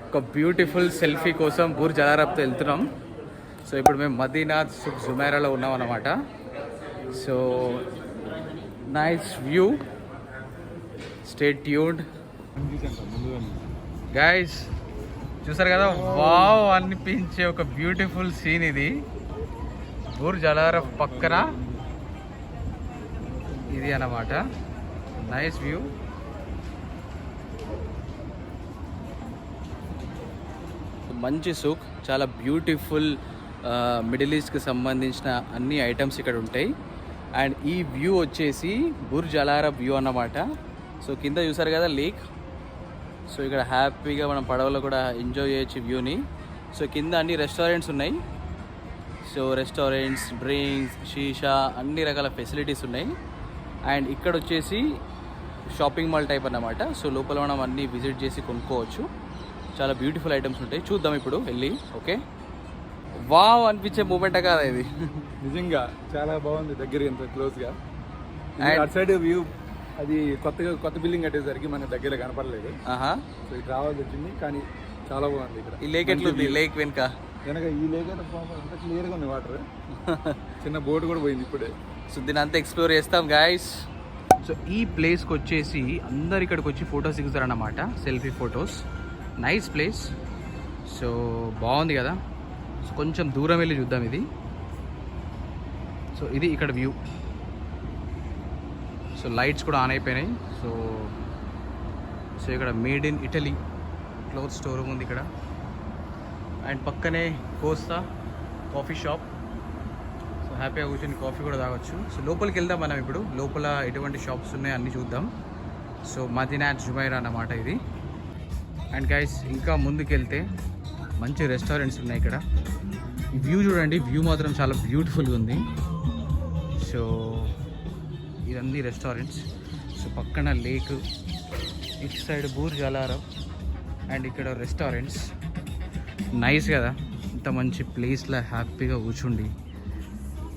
ఒక beautiful selfie కోసం Burj అల్ అరబ్తో వెళ్తున్నాం. సో ఇప్పుడు మేము మదీనాత్ సుక్ జుమైరాలో ఉన్నాం అన్నమాట. So nice view, stay tuned guys. చూసారు కదా, వావ్ అనిపించే ఒక బ్యూటిఫుల్ సీన్ ఇది. బుర్జ్ అల్ అరబ్ పక్కన ఇది అన్నమాట. Nice view. మంచి సూక్, చాలా బ్యూటిఫుల్ మిడిల్ ఈస్ట్కి సంబంధించిన అన్ని ఐటమ్స్ ఇక్కడ ఉంటాయి. అండ్ ఈ వ్యూ వచ్చేసి బుర్జ్ అల్ అరబ్ వ్యూ అన్నమాట. సో కింద చూసారు కదా లేక్. సో ఇక్కడ హ్యాపీగా మనం పడవలో కూడా ఎంజాయ్ చేయొచ్చు వ్యూని. సో కింద అన్ని రెస్టారెంట్స్ ఉన్నాయి. సో రెస్టారెంట్స్, డ్రింక్స్, షీషా, అన్ని రకాల ఫెసిలిటీస్ ఉన్నాయి. అండ్ ఇక్కడ వచ్చేసి షాపింగ్ మాల్ టైప్ అన్నమాట. సో లోపల మనం అన్నీ విజిట్ చేసి కొనుక్కోవచ్చు. చాలా బ్యూటిఫుల్ ఐటమ్స్ ఉంటాయి. చూద్దాం ఇప్పుడు వెళ్ళి. ఓకే, వావ్ అనిపించే మూమెంట్ కాదా ఇది? నిజంగా చాలా బాగుంది దగ్గర, ఎంత క్లోజ్గా. అటు సైడ్ వ్యూ అది కొత్త బిల్డింగ్ కట్టేసరికి మనకి దగ్గర కనపడలేదు. సో ఇటు రావాల్సి వచ్చింది, కానీ చాలా బాగుంది ఇక్కడ. ఈ లేక్ ఎట్లుంది? లేక్ వెనుక ఈ లేక్ అయితే అంత క్లియర్గా ఉంది వాటర్. చిన్న బోట్ కూడా పోయింది ఇప్పుడే. సో దీని అంతా ఎక్స్ప్లోర్ చేస్తాం గాయస్. సో ఈ ప్లేస్కి వచ్చేసి అందరు ఇక్కడికి వచ్చి ఫొటోస్ దిగుతారన్నమాట, selfie photos. Nice place. So బాగుంది కదా. సో కొంచెం దూరం వెళ్ళి చూద్దాం ఇది. సో ఇది ఇక్కడ వ్యూ. సో లైట్స్ కూడా ఆన్ అయిపోయినాయి. సో ఇక్కడ made in Italy cloth store ఉంది ఇక్కడ. అండ్ పక్కనే కోస్తా కాఫీ షాప్. సో హ్యాపీగా కూర్చొని కాఫీ కూడా తాగొచ్చు. సో లోపలికి వెళ్దాం మనం ఇప్పుడు. లోపల ఎటువంటి షాప్స్ ఉన్నాయో అన్నీ చూద్దాం. సో మదీనాత్ జుమైరా అన్నమాట ఇది. అండ్ గైస్ ఇంకా ముందుకు వెళ్తే మంచి రెస్టారెంట్స్ ఉన్నాయి ఇక్కడ. ఈ వ్యూ చూడండి, వ్యూ మాత్రం చాలా బ్యూటిఫుల్గా ఉంది. సో ఇవన్నీ రెస్టారెంట్స్. సో పక్కన లేక్, ఇటు side Burj Al Arab, and ఇక్కడ రెస్టారెంట్స్. నైస్ కదా, ఇంత మంచి ప్లేస్లో హ్యాపీగా కూర్చుండి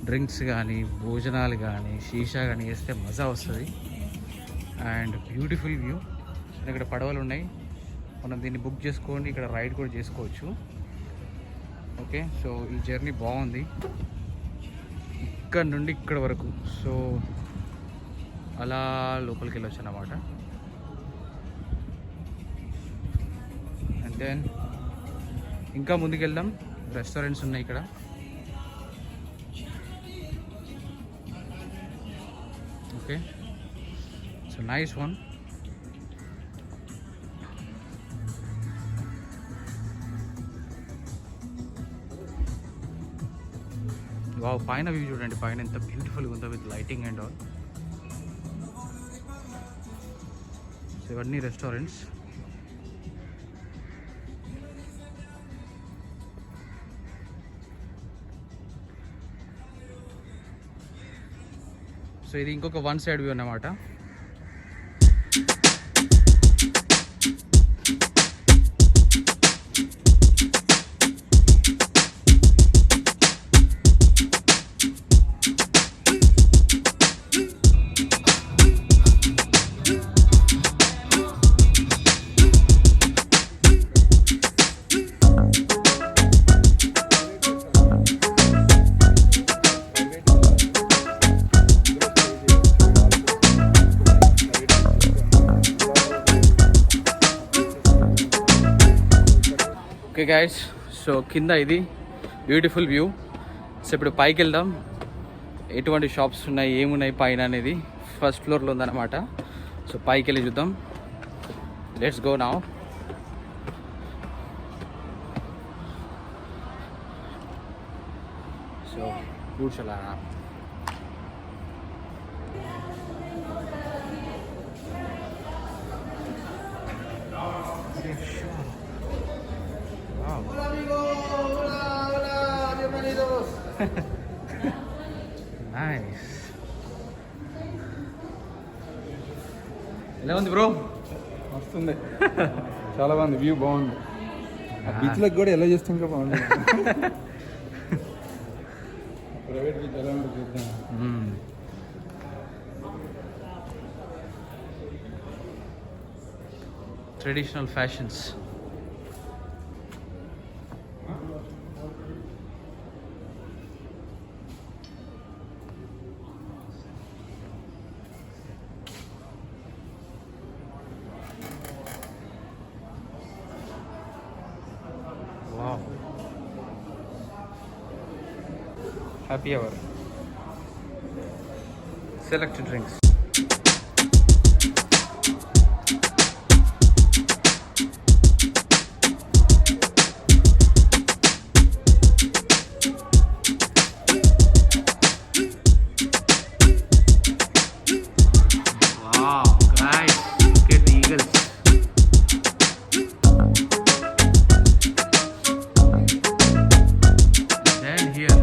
డ్రింక్స్ కానీ, భోజనాలు కానీ, షీషా కానీ వేస్తే మజా వస్తుంది. And beautiful view. ఇక్కడ పడవలు ఉన్నాయి, మనం దీన్ని బుక్ చేసుకోండి, ఇక్కడ రైడ్ కూడా చేసుకోవచ్చు. ఓకే, సో ఈ జర్నీ బాగుంది ఇక్కడ నుండి ఇక్కడ వరకు. సో అలా లోపలికి వెళ్ళొచ్చు అన్నమాట. అండ్ దెన్ ఇంకా ముందుకు వెళ్దాం. రెస్టారెంట్స్ ఉన్నాయి ఇక్కడ. Okay, so nice one. Wow, పైన వ్యూ చూడండి, పైన ఎంత బ్యూటిఫుల్గా ఉందో with lighting and all. So ఇవన్నీ రెస్టారెంట్స్. సో ఇది ఇంకొక వన్ సైడ్ వ్యూ అన్నమాట. ఓకే గైస్, సో కింద ఇది బ్యూటిఫుల్ వ్యూ. సో ఇప్పుడు పైకి వెళ్దాం, ఎటువంటి షాప్స్ ఉన్నాయి, ఏమున్నాయి పైన అనేది. ఫస్ట్ ఫ్లోర్లో ఉందన్నమాట. సో పైకి వెళ్ళి చూద్దాం. Let's go now. సో కూర్చోలా. నైస్. ఎలా ఉంది బ్రో? వస్తుంది, చాలా బాగుంది, వ్యూ బాగుంది. బీచ్లకు కూడా ఎలా చేస్తుంటే బాగుంది. ప్రైవేట్ బీచ్ ఎలా ఉంటుంది చూద్దాం. Traditional fashions. Happy hour. Select drinks. Wow, guys, look at the eagles. Then here.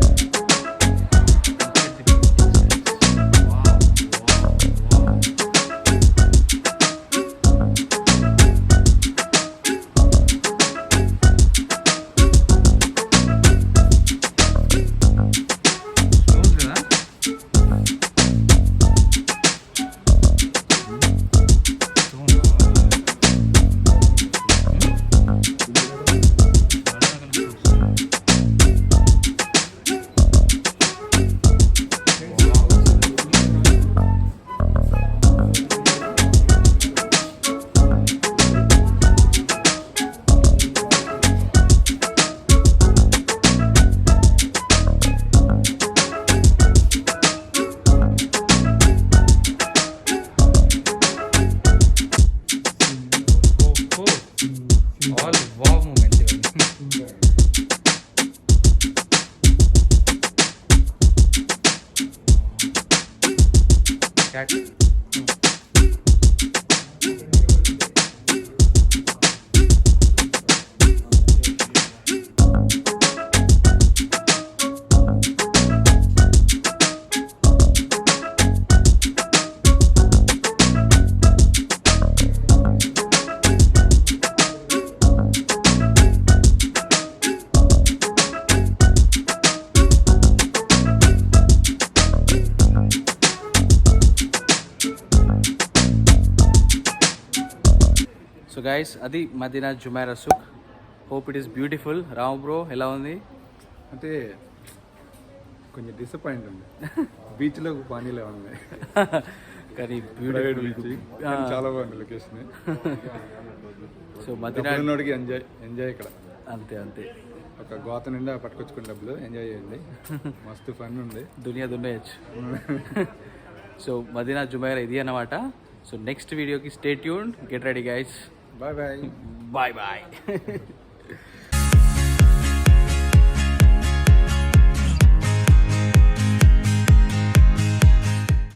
All wow moments here. Cat. So guys, అది Madinat Jumeirah Souk. Hope it is beautiful. Ram bro, ఎలా ఉంది? అంటే కొంచెం disappoint ఉంది. బీచ్లో పానీలో ఉంది కానీ ప్రైవేట్ బీచ్ చాలా బాగుంది లొకేషన్. సో మదీనా నోడికి ఎంజాయ్ ఇక్కడ. అంతే అంతే, ఒక గోత నిండా పట్టుకొచ్చుకున్న డబ్బులు ఎంజాయ్ చేయండి. మస్తు ఫన్ ఉంది, దునియా దున్నేయచ్చు. సో మదీనా జుమైరా ఇది అన్నమాట. సో నెక్స్ట్ వీడియోకి stay tuned, get ready guys. Bye bye. Bye bye.